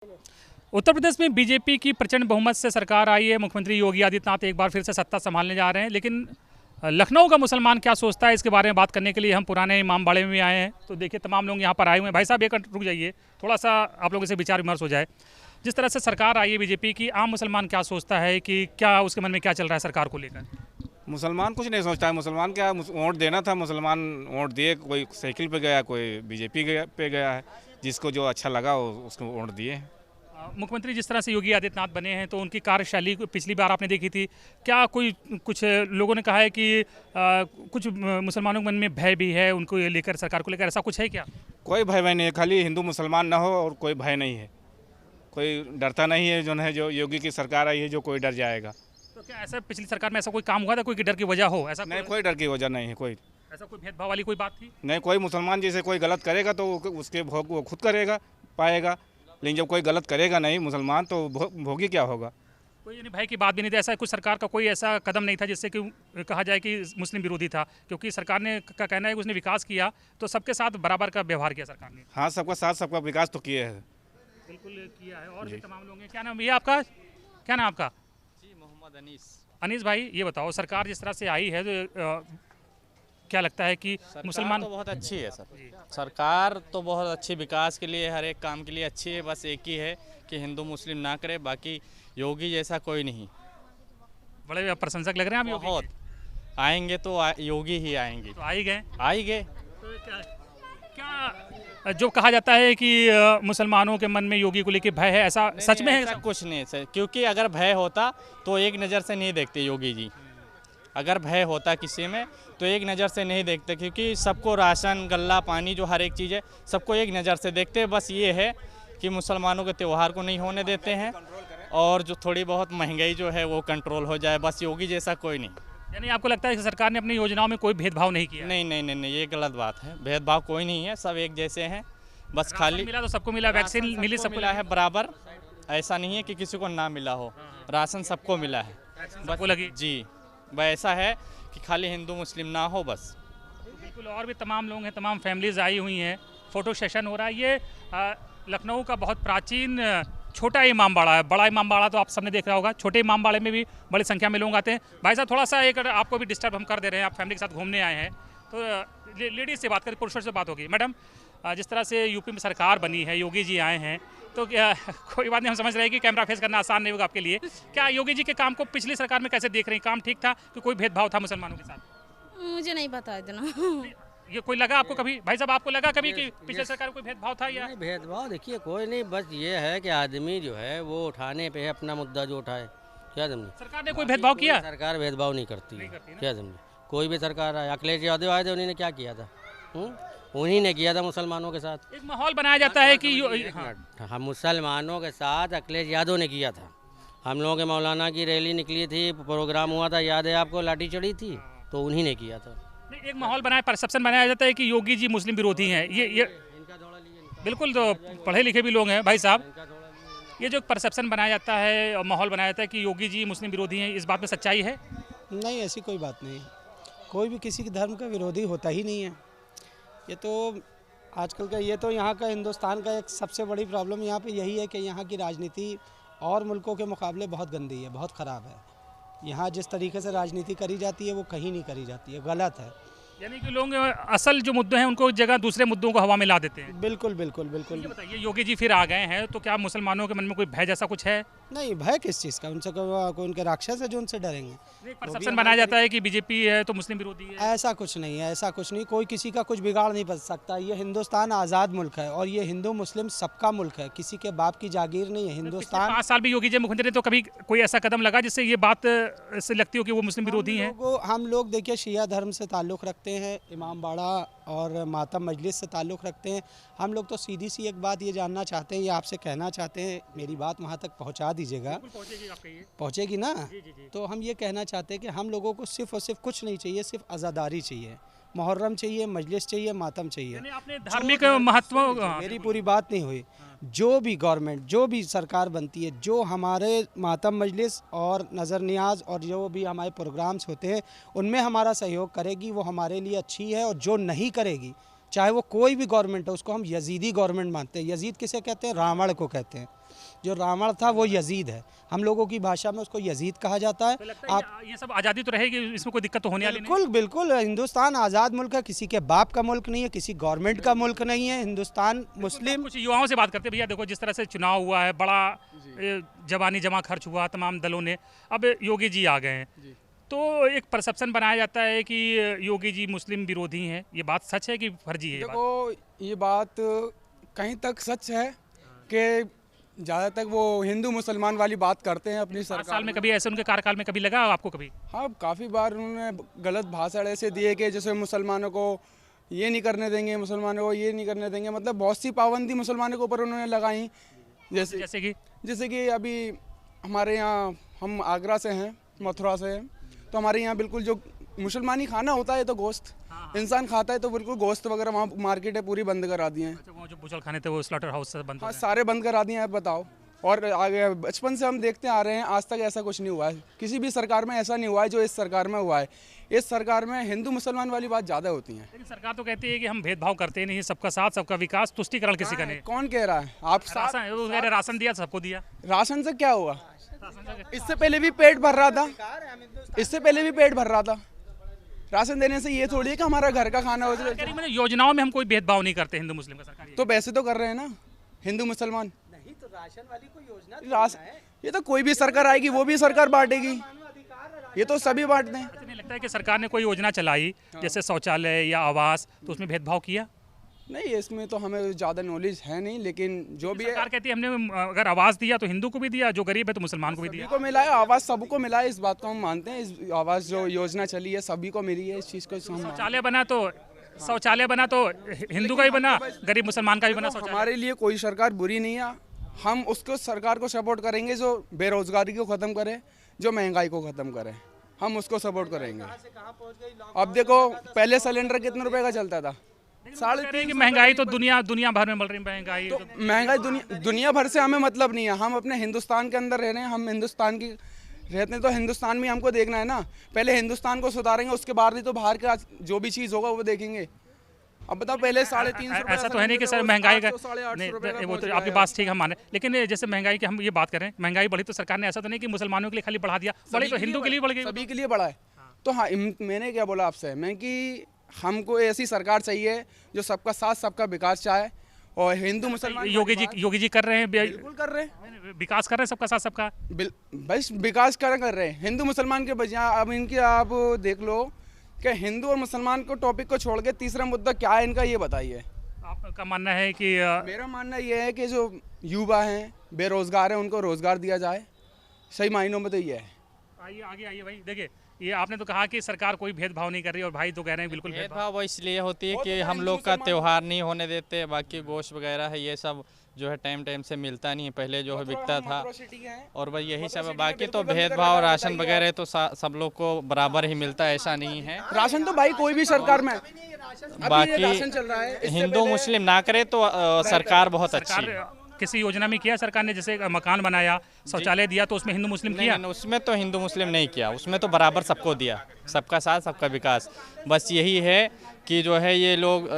उत्तर प्रदेश में बीजेपी की प्रचंड बहुमत से सरकार आई है। मुख्यमंत्री योगी आदित्यनाथ एक बार फिर से सत्ता संभालने जा रहे हैं, लेकिन लखनऊ का मुसलमान क्या सोचता है इसके बारे में बात करने के लिए हम पुराने इमामबाड़े में भी आए हैं। तो देखिए तमाम लोग यहाँ पर आए हुए हैं। भाई साहब एक रुक जाइए, थोड़ा सा आप लोगों से विचार विमर्श हो जाए। जिस तरह से सरकार आई है बीजेपी की, आम मुसलमान क्या सोचता है कि क्या उसके मन में क्या चल रहा है सरकार को लेकर? मुसलमान कुछ नहीं सोचता है। मुसलमान क्या वोट देना था, मुसलमान वोट दिए। कोई साइकिल पे गया, कोई बीजेपी पे गया है। जिसको जो अच्छा लगा उसको वोट दिए। मुख्यमंत्री जिस तरह से योगी आदित्यनाथ बने हैं तो उनकी कार्यशैली पिछली बार आपने देखी थी, क्या कुछ लोगों ने कहा है कि कुछ मुसलमानों के मन में भय भी है उनको लेकर, सरकार को लेकर, ऐसा कुछ है क्या? कोई भय नहीं है, खाली हिंदू मुसलमान ना हो और कोई भय नहीं है। कोई डरता नहीं है जो योगी की सरकार आई है, जो कोई डर जाएगा। तो क्या ऐसा पिछली सरकार में ऐसा कोई काम हुआ था, कोई डर की वजह हो? ऐसा नहीं, कोई डर की वजह नहीं है। कोई ऐसा कोई भेदभाव वाली कोई बात थी नहीं। कोई मुसलमान जैसे कोई गलत करेगा तो उसके भोग वो खुद करेगा पाएगा, लेकिन जब कोई गलत करेगा नहीं मुसलमान तो भोगी क्या होगा। कोई यानी भय की बात भी नहीं थी? ऐसा कुछ सरकार का कोई ऐसा कदम नहीं था जिससे कि कहा जाए कि मुस्लिम विरोधी था? क्योंकि सरकार ने का कहना है कि उसने विकास किया तो सबके साथ बराबर का व्यवहार किया सरकार ने। हाँ, सबका साथ सबका विकास तो किए हैं। बिल्कुल किया है। और भी तमाम लोग हैं। क्या नाम भैया आपका? क्या नाम आपका? जी, मोहम्मद अनीस। अनीस भाई, ये बताओ सरकार जिस तरह से आई है तो क्या लगता है कि मुसलमान तो बहुत अच्छी है सर। सरकार तो बहुत अच्छी, विकास के लिए हर एक काम के लिए अच्छी है। बस एक ही है कि हिंदू मुस्लिम ना करे, बाकी योगी जैसा कोई नहीं। बड़े प्रशंसक लग रहे हैं आप योगी बहुत के। आएंगे तो योगी ही आएंगे। तो आ ही गए। आ ही गए। तो क्या जो कहा जाता है कि मुसलमानों के मन में योगी को लेकर भय है, ऐसा सच में है? ऐसा कुछ नहीं है सर, क्योंकि अगर भय होता तो एक नज़र से नहीं देखते योगी जी। अगर भय होता किसी में तो एक नज़र से नहीं देखते, क्योंकि सबको राशन गल्ला पानी जो हर एक चीज़ है सबको एक नज़र से देखते हैं। बस ये है कि मुसलमानों के त्यौहार को नहीं होने देते हैं और जो थोड़ी बहुत महंगाई जो है वो कंट्रोल हो जाए। बस योगी जैसा कोई नहीं। यानी आपको लगता है कि सरकार ने अपनी योजनाओं में कोई भेदभाव नहीं किया? नहीं नहीं नहीं नहीं, ये गलत बात है। भेदभाव कोई नहीं है, सब एक जैसे हैं। बस खाली मिला तो सबको मिला, वैक्सीन मिली सबको मिला है बराबर। ऐसा नहीं है कि किसी को ना मिला हो, राशन सबको मिला है। सबको लगी जी, बस ऐसा है कि खाली हिंदू मुस्लिम ना हो बस। बिल्कुल। और भी तमाम लोग हैं, तमाम फैमिलीज आई हुई हैं, फ़ोटो सेशन हो रहा है। ये लखनऊ का बहुत प्राचीन छोटा इमामबाड़ा है। बड़ा इमामबाड़ा तो आप सबने देख रहा होगा, छोटे इमामबाड़े में भी बड़ी संख्या में लोग आते हैं। भाई साहब थोड़ा सा एक आपको भी डिस्टर्ब हम कर दे रहे हैं, आप फैमिली के साथ घूमने आए हैं तो लेडीज़ से बात करें, पुरुषों से बात होगी। मैडम, जिस तरह से यूपी में सरकार बनी है, योगी जी आए हैं, तो क्या कोई बात नहीं, हम समझ रहे हैं कि कैमरा फेस करना आसान नहीं होगा आपके लिए। क्या योगी जी के काम को पिछली सरकार में कैसे देख रहे हैं? काम ठीक था कि कोई भेदभाव था मुसलमानों के साथ? मुझे नहीं पता इतना। ये कोई लगा आपको कभी? भाई साहब आपको लगा कभी कि पिछले सरकार में कोई भेदभाव था या? नहीं, भेदभाव देखिए कोई नहीं। बस ये है कि आदमी जो है वो उठाने पे है अपना मुद्दा जो उठाए। क्या समझे? सरकार ने कोई भेदभाव किया? सरकार भेदभाव नहीं करती है। क्या समझे? कोई भी सरकार आए, अखिलेश यादव आए थे, उन्हीं ने क्या किया था? उन्हीं ने किया था मुसलमानों के साथ। एक माहौल बनाया जाता है कि हम मुसलमानों के साथ अखिलेश यादव ने किया था। हम लोगों के मौलाना की रैली निकली थी, प्रोग्राम हुआ था, याद है आपको? लाठी चढ़ी थी, तो उन्हीं ने किया था। एक माहौल बनाया, परसेप्शन बनाया जाता है कि योगी जी मुस्लिम विरोधी हैं। ये बिल्कुल, तो पढ़े लिखे भी लोग हैं भाई साहब। ये जो परसेप्शन बनाया जाता है और माहौल बनाया जाता है कि योगी जी मुस्लिम विरोधी हैं, इस बात में सच्चाई है? नहीं, ऐसी कोई बात नहीं। कोई भी किसी के धर्म का विरोधी होता ही नहीं है। ये तो आजकल का, ये तो यहाँ का हिंदुस्तान का एक सबसे बड़ी प्रॉब्लम यहाँ पे यही है कि यहाँ की राजनीति और मुल्कों के मुकाबले बहुत गंदी है, बहुत ख़राब है। यहाँ जिस तरीके से राजनीति करी जाती है वो कहीं नहीं करी जाती है, गलत है। यानी कि लोग असल जो मुद्दे हैं उनको जगह दूसरे मुद्दों को हवा में ला देते हैं। बिल्कुल बिल्कुल बिल्कुल। ये बताइए, योगी जी फिर आ गए हैं तो क्या मुसलमानों के मन में कोई भय जैसा कुछ है? नहीं, भय किस चीज़ का? उनसे कोई उनके राक्षस है जो उनसे डरेंगे? परसेप्शन बनाया जाता है कि बीजेपी है तो मुस्लिम विरोधी है। ऐसा कुछ नहीं है, ऐसा कुछ नहीं। कोई किसी का कुछ बिगाड़ नहीं बच सकता। ये हिंदुस्तान आज़ाद मुल्क है और ये हिंदू मुस्लिम सबका मुल्क है, किसी के बाप की जागीर नहीं है हिंदुस्तान। 5 साल भी योगी जी मुख्यमंत्री ने, तो कभी कोई ऐसा कदम लगा जिससे ये बात से लगती हो कि वो मुस्लिम विरोधी हैं? हम लोग देखिए शिया धर्म से ताल्लुक़ रखते हैं, इमामबाड़ा और मातम मजलिस से ताल्लुक़ रखते हैं। हम लोग तो सीधी सी एक बात ये जानना चाहते हैं, ये आपसे कहना चाहते हैं, मेरी बात वहाँ तक पहुँचा दीजिएगा। पहुँचेगी ना? तो हम ये कहना चाहते हैं कि हम लोगों को सिर्फ़ और सिर्फ कुछ नहीं चाहिए, सिर्फ आज़ादारी चाहिए। मुहर्रम चाहिए, मजलिस चाहिए, मातम चाहिए। आपने धार्मिक महत्व, मेरी पूरी बात नहीं हुई। जो भी गवर्नमेंट, जो भी सरकार बनती है, जो हमारे मातम मजलिस और नज़र नियाज और जो भी हमारे प्रोग्राम्स होते हैं उनमें हमारा सहयोग करेगी, वो हमारे लिए अच्छी है। और जो नहीं करेगी चाहे वो कोई भी गवर्नमेंट हो, उसको हम यजीदी गवर्नमेंट मानते हैं। यजीद किसे कहते हैं? रावण को कहते हैं। जो रावण था वो यजीद है, हम लोगों की भाषा में उसको यजीद कहा जाता है। तो लगता है ये सब आज़ादी तो रहेगी, इसमें कोई दिक्कत तो होने वाली नहीं। बिल्कुल बिल्कुल, हिंदुस्तान आज़ाद मुल्क है, किसी के बाप का मुल्क नहीं है, किसी गवर्नमेंट का मुल्क नहीं है। हिंदुस्तान मुस्लिम। कुछ युवाओं से बात करते हैं। भैया देखो, जिस तरह से चुनाव हुआ है, बड़ा जवानी जमा खर्च हुआ तमाम दलों ने, अब योगी जी आ गए हैं, तो एक परसेप्शन बनाया जाता है कि योगी जी मुस्लिम विरोधी हैं। ये बात सच है कि फर्जी है? देखो, ये बात कहीं तक सच है कि ज़्यादा तक वो हिंदू मुसलमान वाली बात करते हैं अपनी 5 सरकार साल में कभी ऐसे उनके कार्यकाल में कभी लगा आपको कभी? हाँ, काफ़ी बार उन्होंने गलत भाषण ऐसे दिए कि जैसे मुसलमानों को ये नहीं करने देंगे, मुसलमानों को ये नहीं करने देंगे, मतलब बहुत सी पाबंदी मुसलमानों के ऊपर उन्होंने लगाई। जैसे कि अभी हमारे यहाँ, हम आगरा से हैं, मथुरा से हैं, तो हमारे यहाँ बिल्कुल जो मुसलमानी खाना होता है तो गोश्त इंसान खाता है, तो बिल्कुल गोश्त वगैरह वहाँ मार्केट है पूरी बंद करा दी हैं। अच्छा, वो जो बुचल खाने थे वो स्लॉटर हाउस से बंद हो हाँ, गए। सारे बंद करा दिए हैं। आप बताओ। और आगे बचपन से हम देखते आ रहे हैं, आज तक ऐसा कुछ नहीं हुआ है, किसी भी सरकार में ऐसा नहीं हुआ है जो इस सरकार में हुआ है। इस सरकार में हिंदू मुसलमान वाली बात ज़्यादा होती है। लेकिन सरकार तो कहती है कि हम भेदभाव करते नहीं, सबका साथ सबका विकास, तुष्टिकरण किसी का नहीं। कौन कह रहा है? आप राशन, वो कह रहे राशन दिया सबको दिया। राशन से क्या हुआ? इससे पहले भी पेट भर रहा था, इससे पहले भी पेट भर रहा था। राशन देने से ये थोड़ी है कि हमारा घर का खाना हो जाए। कह रही मैंने योजनाओं में हम कोई भेदभाव नहीं करते हिंदू मुस्लिम का, सरकार तो वैसे तो कर रहे हैं ना हिंदू मुसलमान। नहीं तो राशन वाली कोई योजना ये तो कोई भी सरकार आएगी वो भी सरकार बांटेगी, ये तो सभी बांटते हैं। नहीं लगता है कि सरकार ने कोई योजना चलाई जैसे शौचालय या आवास, तो उसमें भेदभाव किया? नहीं, इसमें तो हमें ज़्यादा नॉलेज है नहीं, लेकिन जो भी है सरकार कहती है हमने अगर आवास दिया तो हिंदू को भी दिया, जो गरीब है तो मुसलमान को भी सभी दिया। को मिला है, आवाज़ सबको मिला है, इस बात को हम मानते हैं। इस आवाज़ जो योजना चली है सभी को मिली है, इस चीज़ को हम मानते हैं। शौचालय बना तो हिंदू का भी बना, गरीब मुसलमान का भी बना शौचालय। हमारे लिए कोई सरकार बुरी नहीं है, हम उसको सरकार को सपोर्ट करेंगे जो बेरोजगारी को ख़त्म करे, जो महंगाई को ख़त्म करे, हम उसको सपोर्ट करेंगे। अब देखो, पहले सिलेंडर कितने रुपए का चलता था? 350 कि महंगाई तो दुनिया भर में बढ़ रही महंगाई। तो महंगाई दुनिया भर से हमें मतलब नहीं है, हम अपने हिंदुस्तान के अंदर रह रहे हैं, हम हिंदुस्तान की रहते हैं, तो हिंदुस्तान में हमको देखना है ना। पहले हिंदुस्तान को सुधारेंगे, उसके बाद ही तो बाहर का जो भी चीज़ होगा वो देखेंगे। अब बताओ, पहले 350 ऐसा तो है नहीं कि सर महंगाई का नहीं, वो तो आपकी बात ठीक है, हम माने, लेकिन जैसे महंगाई की हम ये बात करें, महंगाई बढ़ी तो सरकार ने ऐसा तो नहीं कि मुसलमानों के लिए खाली बढ़ा दिया, बढ़ी तो हिंदू के लिए बढ़ गई, सभी के लिए बढ़ा है। तो हाँ, मैंने क्या बोला आपसे, मैं कि हमको ऐसी सरकार चाहिए जो सबका साथ सबका विकास चाहे, और हिंदू मुसलमान। योगी जी कर रहे हैं, बिल्कुल कर रहे हैं, विकास कर रहे हैं सबका साथ सबका। बस विकास कर रहे हैं हिंदू मुसलमान के बजाय। अब इनकी आप देख लो कि हिंदू और मुसलमान को टॉपिक को छोड़ के तीसरा मुद्दा क्या है इनका, ये बताइए। आपका मानना है कि मेरा मानना ये है कि जो युवा हैं, बेरोजगार हैं, उनको रोजगार दिया जाए, सही मायनों में तो ये है। आइए आगे आइए भाई, देखिए ये आपने तो कहा कि सरकार कोई भेदभाव नहीं कर रही, और भाई तो कह रहे हैं बिल्कुल भेदभाव वो इसलिए होती है कि हम लोग का त्यौहार नहीं होने देते, बाकी गोश्त वगैरह है ये सब जो है टाइम से मिलता नहीं है, पहले जो है बिकता था, और बस यही सब है। बाकी तो भेदभाव राशन वगैरह तो सब लोग को बराबर ही मिलता है, ऐसा नहीं है। राशन तो भाई कोई भी सरकार में, बाकी राशन चल रहा है, हिंदू मुस्लिम ना करे तो सरकार बहुत अच्छी है। किसी योजना में किया सरकार ने, जैसे मकान बनाया, शौचालय दिया, तो उसमें हिंदू मुस्लिम किया? नहीं, उसमें तो हिंदू मुस्लिम नहीं किया, उसमें तो बराबर सबको दिया, सबका साथ सबका विकास। बस यही है कि जो है ये लोग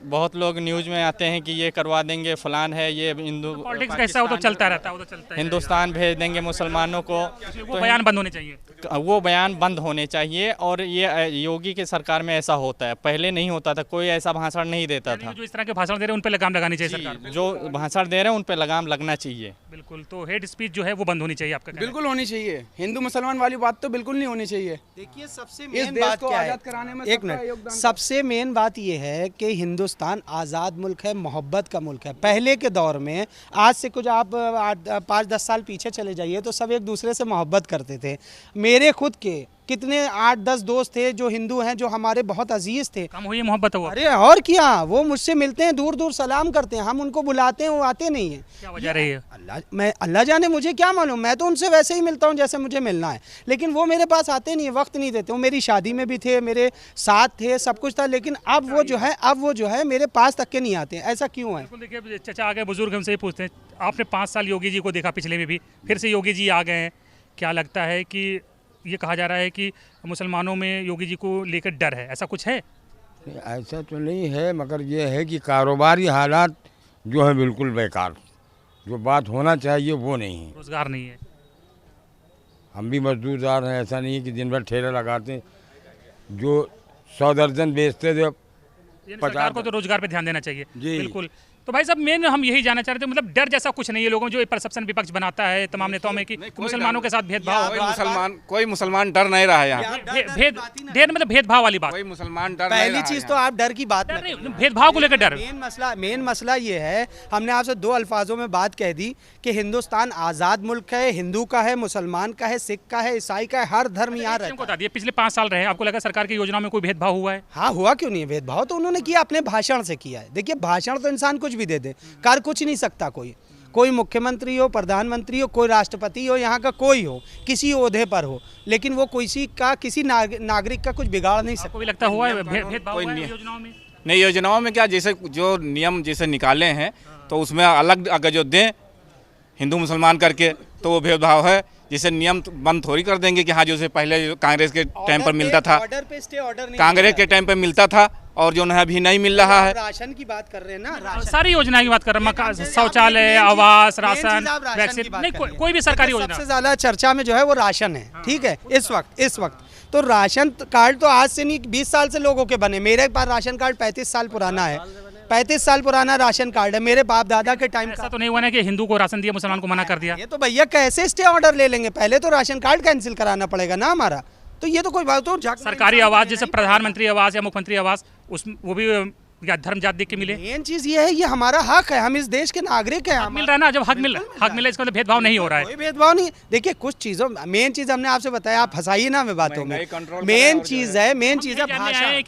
बहुत लोग न्यूज़ में आते हैं कि ये करवा देंगे, फलान है, ये हिंदू पॉलिटिक्स कैसा वो तो चलता रहता है, वो तो चलता है। हिंदुस्तान भेज देंगे मुसलमानों को, वो बयान बंद होने चाहिए, वो बयान बंद होने चाहिए। और ये योगी की सरकार में ऐसा होता है, पहले नहीं होता था, कोई ऐसा भाषण नहीं देता था। जो इस तरह के भाषण दे रहे हैं उन पर लगाम लगानी चाहिए सरकार, जो भाषण दे रहे हैं उन पर लगाम लगना चाहिए। बिल्कुल, तो हेट स्पीच जो है वो बंद होनी चाहिए आपका कहना है? बिल्कुल होनी चाहिए, हिंदू मुसलमान वाली बात तो बिल्कुल नहीं होनी चाहिए। देखिए, सबसे इस मेन देश बात को क्या आज़ाद है, कराने में एक सबका मिनट, योगदान। सबसे मेन बात ये है कि हिंदुस्तान आज़ाद मुल्क है, मोहब्बत का मुल्क है। पहले के दौर में, आज से कुछ आप 5-10 साल पीछे चले जाइए तो सब एक दूसरे से मोहब्बत करते थे। मेरे खुद के कितने 8-10 दोस्त थे जो हिंदू हैं, जो हमारे बहुत अजीज थे। कम हुई मोहब्बत हुआ? अरे और क्या, वो मुझसे मिलते हैं, दूर दूर सलाम करते हैं, हम उनको बुलाते हैं, वो आते नहीं हैं। क्या वजह रही है? अल्लाह जाने, मुझे क्या मालूम, मैं तो उनसे वैसे ही मिलता हूँ जैसे मुझे मिलना है, लेकिन वो मेरे पास आते नहीं है, वक्त नहीं देते। वो मेरी शादी में भी थे, मेरे साथ थे, सब कुछ था, लेकिन अब वो जो है मेरे पास तक के नहीं आते हैं। ऐसा क्यों है? बिल्कुल, देखिए चचा आ गए, बुजुर्ग हमसे ही पूछते हैं, आपने 5 साल योगी जी को देखा, पिछले में भी, फिर से योगी जी आ गए हैं, क्या लगता है कि ये कहा जा रहा है कि मुसलमानों में योगी जी को लेकर डर है, ऐसा कुछ है? ऐसा तो नहीं है, मगर ये है कि कारोबारी हालात जो है बिल्कुल बेकार, जो बात होना चाहिए वो नहीं है। रोजगार नहीं है। हम भी मजदूरदार हैं, ऐसा नहीं है कि दिन भर ठेला लगाते हैं। जो 100 दर्जन बेचते थे, यानी सरकार को तो रोजगार पे ध्यान देना चाहिए। जी। बिल्कुल। तो भाई साहब मेन हम यही जानना चाह रहे थे, मतलब डर जैसा कुछ नहीं है लोगों में, जो परसेप्शन विपक्ष बनाता है तमाम नेताओं में कि मुसलमानों के साथ भेदभाव, कोई मुसलमान डर नहीं रहा है यहाँ। ढेर मतलब भेदभाव वाली बात। कोई मुसलमान डर नहीं पहली रहा चीज है तो आप डर की बात डर नहीं, नहीं, भेदभाव को लेकर डर। मेन मसला ये है, हमने आपसे 2 अल्फाजों में बात कह दी कि हिंदुस्तान आज़ाद मुल्क है, हिंदू का है, मुसलमान का है, सिख का है, ईसाई का है, हर धर्म यहाँ रहता है। बता दिए पिछले 5 साल रहे, आपको लगा सरकार की योजनाओं में कोई भेदभाव हुआ है? हाँ, हुआ क्यों नहीं है भेदभाव? तो उन्होंने किया, अपने भाषण से किया है। देखिए भाषण तो इंसान कुछ भी दे दे, कर कुछ नहीं सकता कोई मुख्यमंत्री हो, प्रधानमंत्री हो, कोई राष्ट्रपति हो, यहाँ का कोई हो, किसी ओहदे पर हो, लेकिन वो किसी नागरिक का कुछ बिगाड़ नहीं सकता। आपको भी लगता हुआ है भेदभाव हुआ है योजनाओं में? नई योजनाओं में क्या, जैसे जो नियम जैसे निकाले हैं तो उसमें अलग अगर जो दें हिंदू मुसलमान करके तो वो भेदभाव है। जैसे नियम बंद थोड़ी कर देंगे कि हाँ जैसे पहले कांग्रेस के टाइम पर मिलता था, कांग्रेस के टाइम पर मिलता था और जो है अभी नहीं मिल रहा है। राशन की बात कर रहे हैं ना, सारी योजना की बात कर रहे हैं, शौचालय, आवास, राशन, वैक्सीन, नहीं कोई भी सरकारी योजना। सबसे ज्यादा चर्चा में जो है वो राशन है, ठीक है। इस वक्त तो राशन कार्ड तो आज से नहीं 20 साल से लोगों के बने। मेरे पास राशन कार्ड 35 साल पुराना है, 35 साल पुराना राशन कार्ड है, मेरे बाप दादा के टाइम का। ऐसा तो नहीं हुआ ना कि हिंदू को राशन दिया, मुसलमान को मना कर दिया? ये तो भैया कैसे स्टे ऑर्डर ले लेंगे, पहले तो राशन कार्ड कैंसिल कराना पड़ेगा ना हमारा। तो ये तो कोई बात, तो सरकारी आवास जैसे प्रधानमंत्री आवास या मुख्यमंत्री आवास, उस वो भी या धर्म जात देख के मिले। मेन चीज ये है, ये हमारा हक है, हम इस देश के नागरिक हैं। मिल रहा है ना, जब हक मिल रहा है इसका मतलब भेदभाव नहीं हो रहा है। कोई भेदभाव नहीं। देखिए कुछ चीजों, मेन चीज हमने आपसे बताया, आप फंसाइए ना हमें बातों में। मेन चीज है भाषण।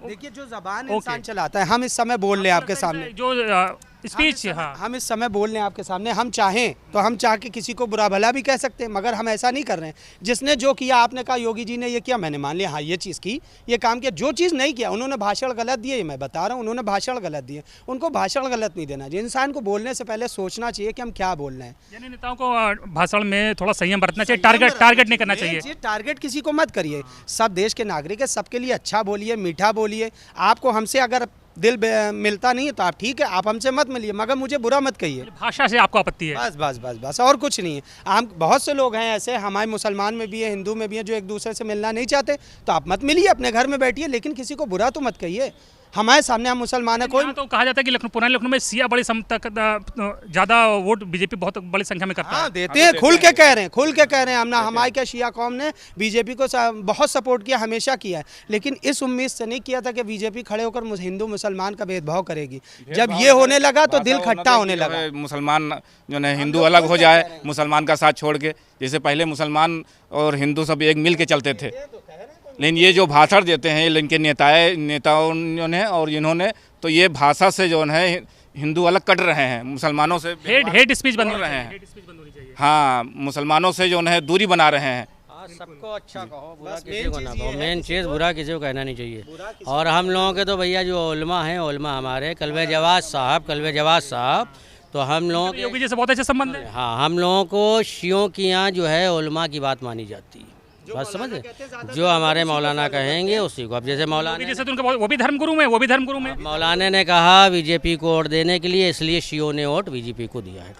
देखिए जो जबान इंसान चलाता है, हम इस समय बोल रहे हैं आपके सामने, जो स्पीच, हम इस समय बोल रहे हैं आपके सामने, हम चाहें तो हम चाह के किसी को बुरा भला भी कह सकते हैं, मगर हम ऐसा नहीं कर रहे हैं। जिसने जो किया, आपने कहा योगी जी ने ये किया, मैंने मान लिया हाँ ये चीज़ की, ये काम किया। जो चीज़ नहीं किया, उन्होंने भाषण गलत दिए, मैं बता रहा हूँ, उन्होंने भाषण गलत दिए, उनको भाषण गलत नहीं देना चाहिए। इंसान को बोलने से पहले सोचना चाहिए कि हम क्या बोल रहे हैं। यानी नेताओं को भाषण में थोड़ा संयम बरतना चाहिए, टारगेट नहीं करना चाहिए। टारगेट किसी को मत करिए, सब देश के नागरिक है, सबके लिए अच्छा बोलिए, मीठा बोलिए। आपको हमसे अगर दिल मिलता नहीं है तो आप ठीक है, आप हमसे मत मिलिए, मगर मुझे बुरा मत कहिए। भाषा से आपको आपत्ति है? बस और कुछ नहीं है। हम बहुत से लोग हैं ऐसे, हमारे मुसलमान में भी है, हिंदू में भी है, जो एक दूसरे से मिलना नहीं चाहते, तो आप मत मिलिए, अपने घर में बैठिए, लेकिन किसी को बुरा तो मत कहिए। हमारे सामने हम मुसलमान है, कोई तो कहा जाता है कि पुराने लखनऊ में सिया बड़ी ज्यादा वोट बीजेपी बहुत बड़ी संख्या में करता है। देते हैं, खुल के कह रहे हैं हम ना। हमारे क्या शिया कौम ने बीजेपी को बहुत सपोर्ट किया, हमेशा किया है, लेकिन इस उम्मीद से नहीं किया था कि बीजेपी खड़े होकर हिंदू मुसलमान का भेदभाव करेगी। जब ये होने लगा तो दिल खट्टा होने लगा। मुसलमान जो है हिंदू अलग हो जाए मुसलमान का साथ छोड़ के, जैसे पहले मुसलमान और हिंदू सब एक मिल के चलते थे, लेकिन ये जो भाषण देते हैं इनके नेताओं ने और इन्होंने, तो ये भाषा से जो है हिंदू अलग कट रहे हैं, मुसलमानों से हेट स्पीच बंद हो रहे हैं। हाँ, मुसलमानों से जो है दूरी बना रहे हैं। सबको अच्छा कहो, बुरा किसी को ना कहो। मेन चीज़ बुरा किसी को कहना नहीं चाहिए। और हम लोगों के तो भैया जो उलमा हैं, उलमा हमारे कलवे जवाद साहब, तो हम लोगों के योगी जी से बहुत अच्छे संबंध है। हाँ, हम लोगों को शियों की यहाँ जो है उलमा की बात मानी जाती है, बात समझे, जो हमारे मौलाना कहेंगे उसी को। अब जैसे मौलाना जैसे तो उनका वो भी धर्मगुरु में, मौलाना ने कहा बीजेपी को वोट देने के लिए, इसलिए शियों ने वोट बीजेपी को दिया है।